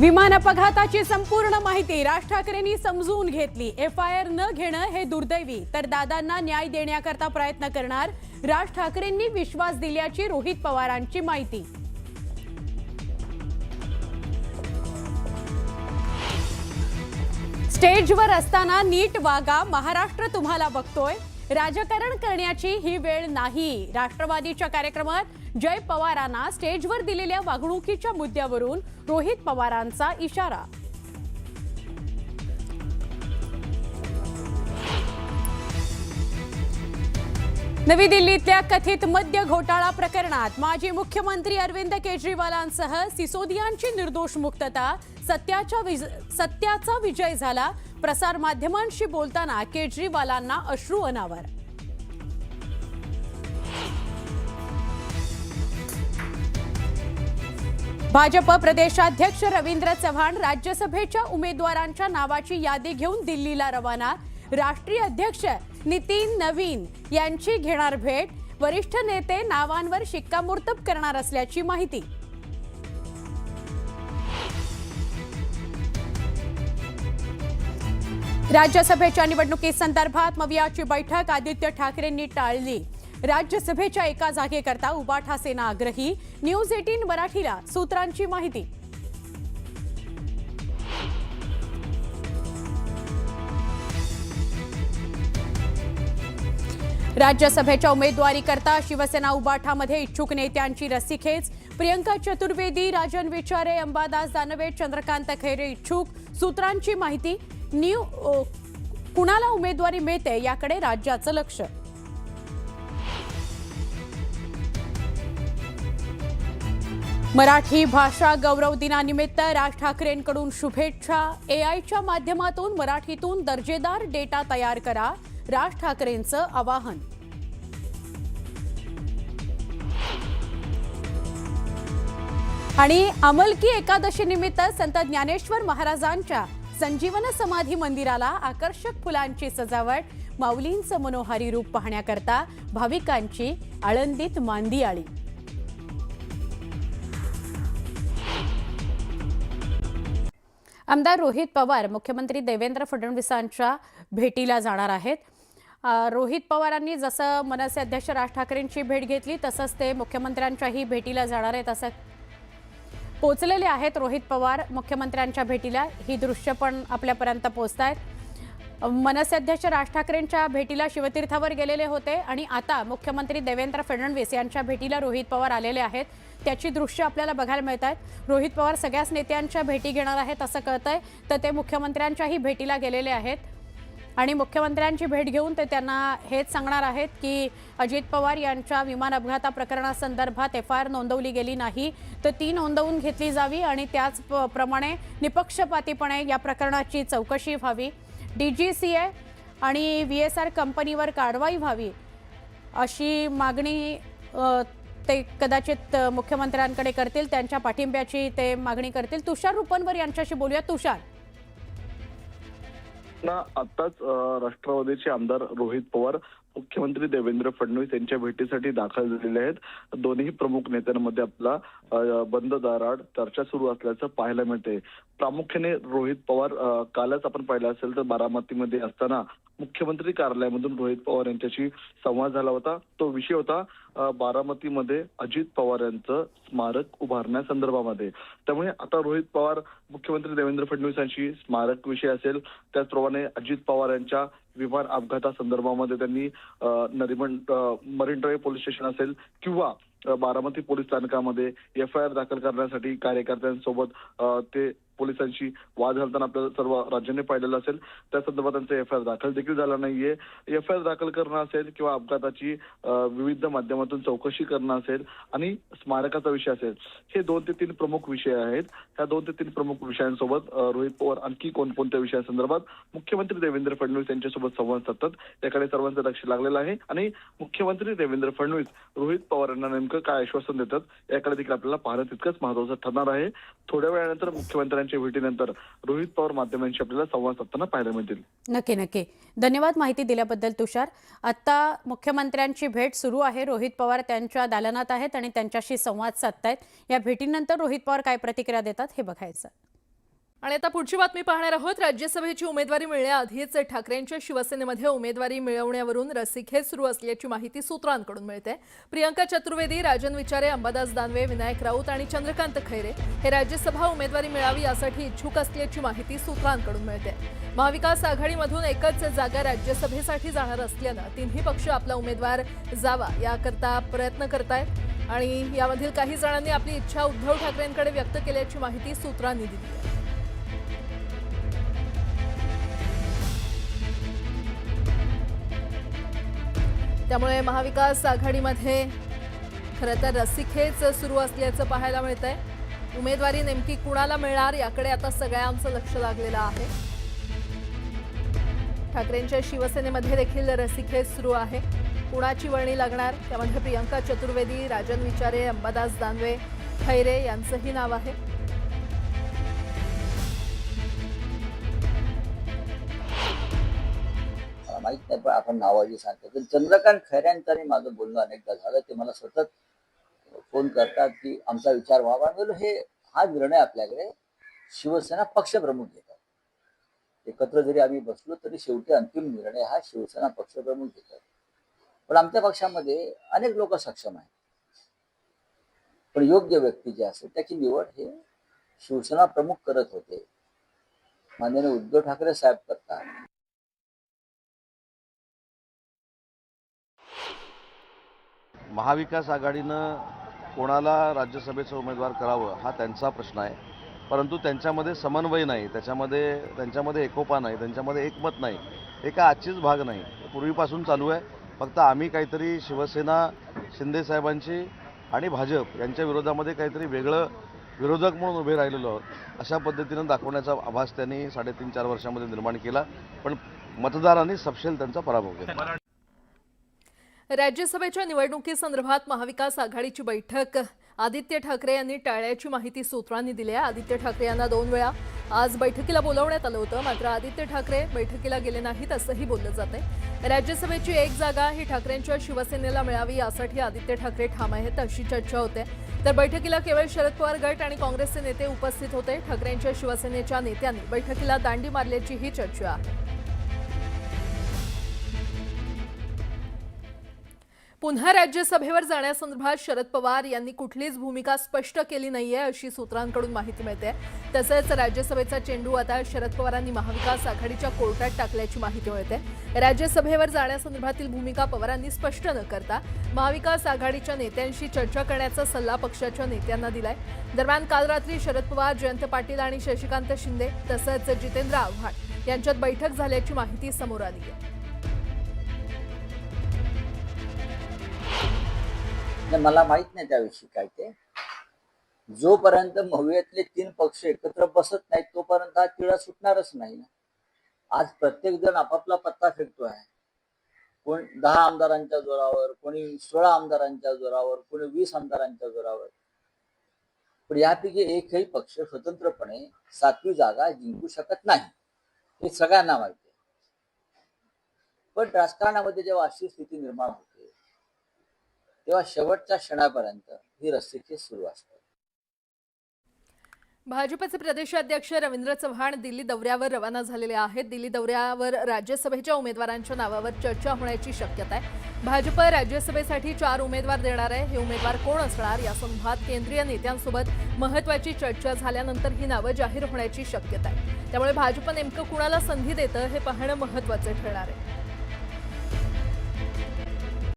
विमान अपघाताची संपूर्ण माहिती राज ठाकरेंनी समजून घेतली। एफआयआर न घेणं हे दुर्दैवी, तर दादांना न्याय देण्याकरता प्रयत्न करणार। राज ठाकरेंनी विश्वास दिल्याची रोहित पवारांची माहिती। स्टेजवर असताना नीट वागा, महाराष्ट्र तुम्हाला बघतोय। राजकारण करण्याची ही वेळ नाही। राष्ट्रवादीच्या कार्यक्रमात जय पवारांना स्टेजवर दिलेल्या वागणुकीच्या मुद्द्यावरून रोहित पवारांचा इशारा। नवी दिल्लीतल्या कथित मद्य घोटाळा प्रकरणात माजी मुख्यमंत्री अरविंद केजरीवालांसह सिसोदियांची निर्दोष मुक्तता। सत्याचा विजय झाला। प्रसार माध्यमांशी बोलताना केजरीवालांना अश्रू अनावर। भाजप प्रदेशाध्यक्ष रवींद्र चव्हाण राज्यसभेच्या उमेदवारांच्या नावाची यादी घेऊन दिल्लीला रवाना। राष्ट्रीय अध्यक्ष नितीन नवीन यांची घेणार भेट। वरिष्ठ नेते नावांवर शिक्कामोर्तब करणार असल्याची माहिती। राज्यसभेच्या निवडणुकीसंदर्भात मवियाची बैठक आदित्य ठाकरेंनी टाळली। राज्यसभेच्या एका जागेकरता उबाठा सेना आग्रही। न्यूज 18 मराठीला सूत्रांची माहिती। राज्यसभेच्या उमेदवारीकरता शिवसेना उबाठामध्ये इच्छुक नेत्यांची रस्सीखेच। प्रियंका चतुर्वेदी, राजन विचारे, अंबादास दानवे, चंद्रकांत खैरे इच्छुक। सूत्रांची माहिती। कुणाला उमेदवारी मिळते याकडे राज्याचं लक्ष। मराठी भाषा गौरव दिनानिमित्त राज ठाकरेंकडून शुभेच्छा। एआयच्या माध्यमातून मराठीतून दर्जेदार डेटा तयार करा, राज ठाकरेंचं आवाहन। आणि अमलकी एकादशी निमित्त संत ज्ञानेश्वर महाराजांच्या संजीवन समाधी मंदिराला आकर्षक फुलांची सजावट। माऊलींचं मनोहारी रूप पाहण्याकरता भाविकांची आळंदीत मांदियाळी। आमदार रोहित पवार मुख्यमंत्री देवेंद्र फडणवीसांच्या भेटीला जाणार आहेत। रोहित पवारांनी जसं मनसे अध्यक्ष राज ठाकरेंची भेट घेतली तसंच ते मुख्यमंत्र्यांच्याही भेटीला जाणार आहेत असं पोहोचलेले आहेत। रोहित पवार मुख्यमंत्र्यांच्या भेटीला ही दृश्य पण आपल्यापर्यंत पोहोचतायत। मनसे अध्यक्ष राज ठाकरेंच्या भेटीला शिवतीर्थावर गेलेले होते आणि आता मुख्यमंत्री देवेंद्र फडणवीस यांच्या भेटीला रोहित पवार आलेले आहेत। त्याची दृश्य आपल्याला बघायला मिळत आहेत। रोहित पवार सगळ्याच नेत्यांच्या भेटी घेणार आहेत असं कळतंय, तर ते मुख्यमंत्र्यांच्याही भेटीला गेलेले आहेत आणि मुख्यमंत्र्यांची भेट घेऊन ते त्यांना हेच सांगणार आहेत की अजित पवार यांच्या विमान अपघाता प्रकरणासंदर्भात एफआयआर नोंदवली गेली नाही तर ती नोंदवून घेतली जावी आणि त्याचप्रमाणे निपक्षपातीपणे या प्रकरणाची चौकशी व्हावी। डीजीसीए आणि व्हीएसआर कंपनीवर कारवाई व्हावी अशी मागणी ते कदाचित मुख्यमंत्र्यांकडे करतील। त्यांच्या पाठिंब्याची ते मागणी करतील। तुषार रुपनवर यांच्याशी बोलूया। तुषार, आताच राष्ट्रवादीचे आमदार रोहित पवार मुख्यमंत्री देवेंद्र फडणवीस यांच्या भेटीसाठी दाखल झालेले आहेत। दोन्ही प्रमुख नेत्यांमध्ये आपला बंद दाराआड चर्चा सुरू असल्याचं पाहायला मिळते। प्रामुख्याने रोहित पवार कालच आपण पाहिलं असेल तर बारामतीमध्ये असताना मुख्यमंत्री कार्यालयामधून रोहित पवार यांच्याशी संवाद झाला होता। तो विषय होता बारामतीमध्ये अजित पवार यांचं स्मारक उभारण्यासंदर्भामध्ये। त्यामुळे आता रोहित पवार मुख्यमंत्री देवेंद्र फडणवीसांशी स्मारक विषय असेल, त्याचप्रमाणे अजित पवार यांच्या विमान अपघातासंदर्भामध्ये त्यांनी मरीन ड्राईव्ह पोलीस स्टेशन असेल किंवा बारामती पोलीस स्थानकामध्ये एफआयआर दाखल करण्यासाठी कार्यकर्त्यांसोबत ते पोलिसांशी वाद घालताना आपल्याला सर्व राज्यांनी पाहिलेलं असेल। त्या संदर्भात त्यांचा एफआयआर दाखल देखील झाला नाहीये। एफआयआर दाखल करणं असेल किंवा अपघाताची विविध माध्यमातून चौकशी करणं असेल आणि स्मारकाचा विषय असेल, हे 2 ते 3 प्रमुख विषय आहेत। ह्या 2 ते 3 प्रमुख विषयांसोबत रोहित पवार आणखी कोणकोणत्या विषयासंदर्भात मुख्यमंत्री देवेंद्र फडणवीस यांच्यासोबत संवाद साधतात याकडे सर्वांचं लक्ष लागलेलं आहे आणि मुख्यमंत्री देवेंद्र फडणवीस रोहित पवार यांना नेमकं काय आश्वासन देतात याकडे देखील आपल्याला पाहणं तितकंच महत्त्वाचं ठरणार आहे। थोड्या वेळानंतर मुख्यमंत्र्यांच्या भेटीनंतर रोहित पवार माध्यमांशी आपल्याला संवाद साधताना पाहायला मिळतील। नक्की धन्यवाद माहिती दिल्याबद्दल तुषार। आता मुख्यमंत्र्यांची भेट सुरू आहे। रोहित पवार त्यांच्या दालनात आहेत आणि त्यांच्याशी संवाद साधतायत। या भेटीनंतर रोहित पवार काय प्रतिक्रिया देतात हे बघायचं। आणि आता पुढची बातमी पाहणार आहोत। राज्यसभेची उमेदवारी मिळण्याआधीच ठाकरेंच्या शिवसेनेमध्ये उमेदवारी मिळवण्यावरून रस्सीखेच सुरू असल्याची माहिती सूत्रांकडून मिळते। प्रियंका चतुर्वेदी, राजन विचारे, अंबादास दानवे, विनायक राऊत आणि चंद्रकांत खैरे हे राज्यसभा उमेदवारी मिळावी यासाठी इच्छुक असल्याची माहिती सूत्रांकडून मिळते। महाविकास आघाडीमधून एकच जागा राज्यसभेसाठी जाणार असल्यानं तिन्ही पक्ष आपला उमेदवार जावा याकरता प्रयत्न करतायत आणि यामधील काही जणांनी आपली इच्छा उद्धव ठाकरेंकडे व्यक्त केल्याची माहिती सूत्रांनी दिली आहे। त्यामुळे महाविकास आघाडीमध्ये खरं तर रस्सीखेच सुरू असल्याचं पाहायला मिळतंय। उमेदवारी नेमकी कुणाला मिळणार याकडे आता सगळ्यांचं लक्ष लागलेलं आहे। ठाकरेंच्या शिवसेनेमध्ये देखील रस्सीखेच सुरू आहे। कुणाची वर्णी लागणार त्यामध्ये प्रियंका चतुर्वेदी, राजन विचारे, अंबादास दानवे, खैरे यांचंही नाव आहे। माहित नाही, पण आपण नावाजी सांगतो तर चंद्रकांत खैऱ्यांचं माझं बोलणं अनेकदा झालं। ते मला सतत फोन करतात की आमचा विचार व्हावा। म्हणून हा निर्णय आपल्याकडे शिवसेना पक्षप्रमुख घेतात। एकत्र जरी आम्ही बसलो तरी शेवटी अंतिम निर्णय हा शिवसेना पक्षप्रमुख घेतात। पण आमच्या पक्षामध्ये अनेक लोक सक्षम आहेत, पण योग्य व्यक्ती जे असेल त्याची निवड हे शिवसेना प्रमुख करत होते। माननीय उद्धव ठाकरे साहेब करतात। महाविकास आघाडीनं कोणाला राज्यसभेचा उमेदवार करावं हा त्यांचा प्रश्न आहे, परंतु त्यांच्यामध्ये समन्वय नाही, त्यांच्यामध्ये एकोपा नाही, त्यांच्यामध्ये एकमत नाही, एका आजचीच भाग नाही, पूर्वीपासून चालू आहे। फक्त आम्ही काहीतरी शिवसेना शिंदे साहेबांची आणि भाजप यांच्या विरोधामध्ये काहीतरी वेगळं विरोधक म्हणून उभे राहिलेलो आहोत अशा पद्धतीनं दाखवण्याचा आभास त्यांनी 3.5-4 वर्षामध्ये निर्माण केला, पण मतदारांनी सपशेल त्यांचा पराभव केला। राज्यसभेच्या निवडणुकीसंदर्भात महाविकास आघाडीची बैठक आदित्य ठाकरे यांनी टाळल्याची माहिती सूत्रांनी दिली आहे। आदित्य ठाकरे यांना 2 वेळा आज बैठकीला बोलावण्यात आलं होतं, मात्र आदित्य ठाकरे बैठकीला गेले नाहीत असंही बोललं जातंय। राज्यसभेची एक जागा ही ठाकरेंच्या शिवसेनेला मिळावी यासाठी आदित्य ठाकरे ठाम आहेत अशी चर्चा होते। तर बैठकीला केवळ शरद पवार गट आणि काँग्रेसचे नेते उपस्थित होते। ठाकरेंच्या शिवसेनेच्या नेत्यांनी बैठकीला दांडी मारल्याचीही चर्चा आहे। पुन्हा राज्यसभेवर जाण्यासंदर्भात शरद पवार यांनी कुठलीच भूमिका स्पष्ट केली नाहीये अशी सूत्रांकडून माहिती मिळते। तसेच राज्यसभेचा चेंडू आता शरद पवारांनी महाविकास आघाडीच्या कोर्टात टाकल्याची माहिती मिळते। राज्यसभेवर जाण्यासंदर्भातील भूमिका पवारांनी स्पष्ट न करता महाविकास आघाडीच्या नेत्यांशी चर्चा करण्याचा सल्ला पक्षाच्या नेत्यांना दिलाय। दरम्यान काल रात्री शरद पवार, जयंत पाटील आणि शशिकांत शिंदे तसंच जितेंद्र आव्हाड यांच्यात बैठक झाल्याची माहिती समोर आली आहे। मला माहित नाही त्याविषयी काय ते। जोपर्यंत महुयातले 3 पक्ष एकत्र बसत नाहीत तोपर्यंत हा तिढा सुटणारच नाही ना। आज प्रत्येक जण आपापला पत्ता फेकतो आहे। कोण 10 आमदारांच्या जोरावर, कोणी 16 आमदारांच्या जोरावर, कोणी 20 आमदारांच्या जोरावर। पण यापैकी एकही पक्ष स्वतंत्रपणे 7वी जागा जिंकू शकत नाही, हे सगळ्यांना माहिती आहे। पण राजकारणामध्ये जेव्हा अशी स्थिती निर्माण होते तेव्हा शेवटच्या क्षणापर्यंत ही रस्सीखेच सुरू असते। भाजपचे प्रदेशाध्यक्ष रवींद्र चव्हाण दिल्ली दौऱ्यावर रवाना झालेले आहेत। दिल्ली दौऱ्यावर राज्यसभेच्या उमेदवारांच्या नावावर चर्चा होण्याची शक्यता आहे। भाजप राज्यसभेसाठी 4 उमेदवार देणार आहे। हे उमेदवार कोण असणार यासंदर्भात केंद्रीय नेत्यांसोबत महत्त्वाची चर्चा झाल्यानंतर ही नावं जाहीर होण्याची शक्यता आहे। त्यामुळे भाजप नेमकं कुणाला संधी देतं हे पाहणं महत्त्वाचं ठरणार आहे।